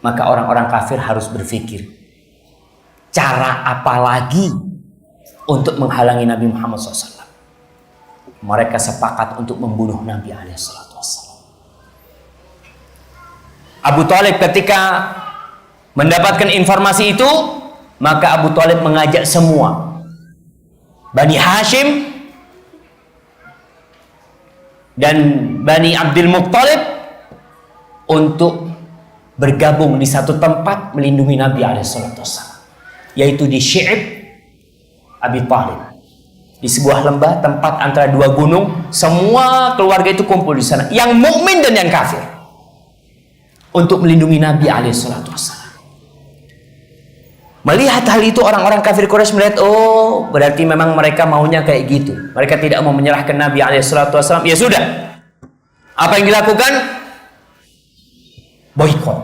Maka orang-orang kafir harus berpikir, cara apa lagi untuk menghalangi Nabi Muhammad SAW. Mereka sepakat untuk membunuh Nabi SAW. Abu Thalib ketika mendapatkan informasi itu, maka Abu Thalib mengajak semua Bani Hashim dan Bani Abdul Muttalib untuk bergabung di satu tempat melindungi Nabi SAW, yaitu di Syi'ib Abi Thalib, di sebuah lembah tempat antara dua gunung. Semua keluarga itu kumpul di sana, yang mukmin dan yang kafir, untuk melindungi Nabi SAW. Melihat hal itu, orang-orang kafir Quraisy melihat, oh berarti memang mereka maunya kayak gitu. Mereka tidak mau menyerahkan Nabi SAW. Ya sudah, apa yang dilakukan? Boykot.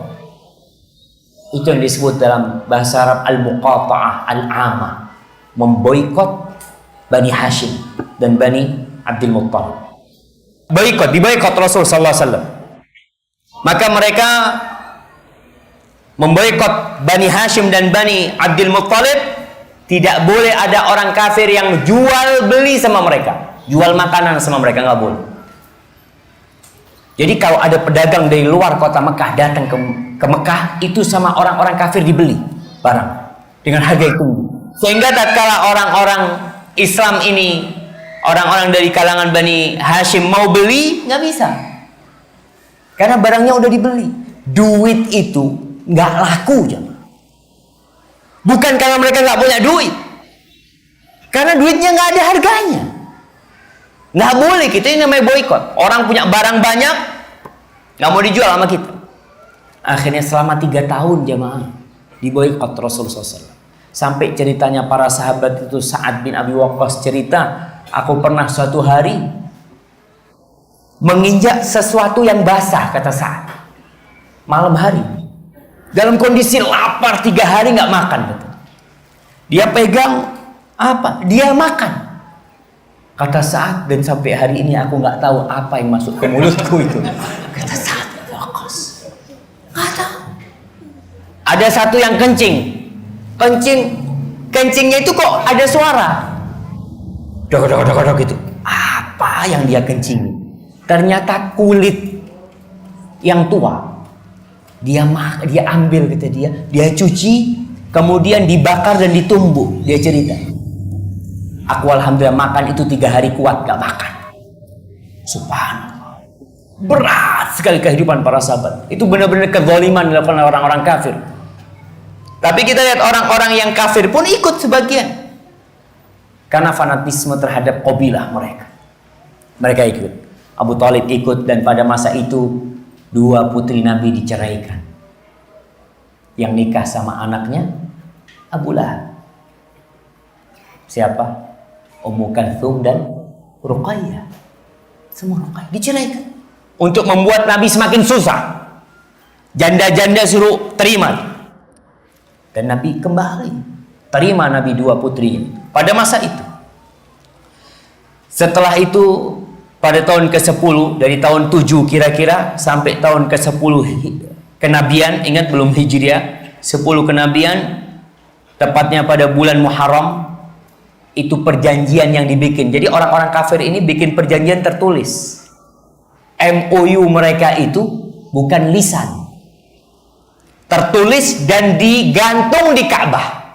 Itu yang disebut dalam bahasa Arab al-muqata'ah al-'amah, memboikot Bani Hashim dan Bani Abdul Muttalib. Diboikot Rasul sallallahu alaihi wasallam. Maka mereka memboikot Bani Hashim dan Bani Abdul Muttalib. Tidak boleh ada orang kafir yang jual beli sama mereka, jual makanan sama mereka, nggak boleh. Jadi kalau ada pedagang dari luar kota Mekah datang ke Mekah, itu sama orang-orang kafir dibeli barang dengan harga yang tinggi. Sehingga tatkala orang-orang Islam ini, orang-orang dari kalangan Bani Hashim mau beli, nggak bisa. Karena barangnya udah dibeli. Duit itu nggak laku, jemaah. Bukan karena mereka nggak punya duit, karena duitnya nggak ada harganya. Nggak boleh, kita ini namanya boykot. Orang punya barang banyak, nggak mau dijual sama kita. Akhirnya selama 3 tahun jemaah diboykot Rasulullah SAW. Sampai ceritanya para sahabat itu, Sa'ad bin Abi Waqqas cerita, aku pernah suatu hari menginjak sesuatu yang basah, kata Sa'ad, malam hari, dalam kondisi lapar 3 hari nggak makan, gitu. Dia pegang apa? Dia makan. Kata Sa'ad, dan sampai hari ini aku nggak tahu apa yang masuk ke mulutku itu. Kata Sa'ad, fokus, nggak tahu. Ada satu yang kencingnya itu kok ada suara, dok gitu. Apa yang dia kencing? Ternyata kulit yang tua. Dia ambil, kata dia cuci, kemudian dibakar dan ditumbuk. Dia cerita, aku alhamdulillah makan itu 3 hari kuat gak makan. Subhanallah, berat sekali kehidupan para sahabat. Itu benar-benar kezaliman dilakukan oleh orang-orang kafir. Tapi kita lihat orang-orang yang kafir pun ikut sebagian, karena fanatisme terhadap qabilah mereka. Mereka ikut. Abu Thalib ikut, dan pada masa itu 2 putri Nabi diceraikan. Yang nikah sama anaknya Abu Lahab. Siapa? Ummu Kalthum dan Ruqayyah. Semua Ruqayyah diceraikan. Untuk membuat Nabi semakin susah. Janda-janda suruh terima. Dan Nabi kembali terima Nabi 2 putri pada masa itu. Setelah itu, pada tahun ke-10, dari tahun 7 kira-kira sampai tahun ke-10 kenabian, ingat belum Hijriah, 10 kenabian, tepatnya pada bulan Muharram, itu perjanjian yang dibikin. Jadi orang-orang kafir ini bikin perjanjian tertulis. MOU mereka itu bukan lisan, tertulis dan digantung di Ka'bah.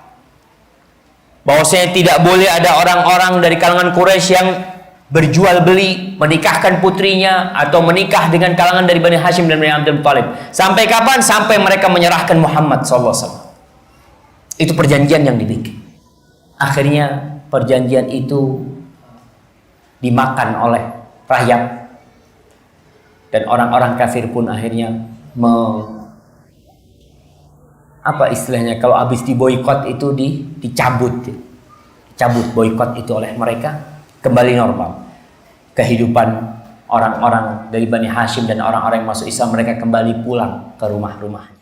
Bahwasanya tidak boleh ada orang-orang dari kalangan Quraisy yang berjual beli, menikahkan putrinya atau menikah dengan kalangan dari Bani Hashim dan Bani Abdul Muttalib. Sampai kapan? Sampai mereka menyerahkan Muhammad SAW. Itu perjanjian yang dibikin. Akhirnya perjanjian itu dimakan oleh rakyat, dan orang-orang kafir pun akhirnya apa istilahnya, kalau habis diboikot itu dicabut boikot itu oleh mereka, kembali normal kehidupan orang-orang dari Bani Hashim dan orang-orang yang masuk Islam. Mereka kembali pulang ke rumah-rumah.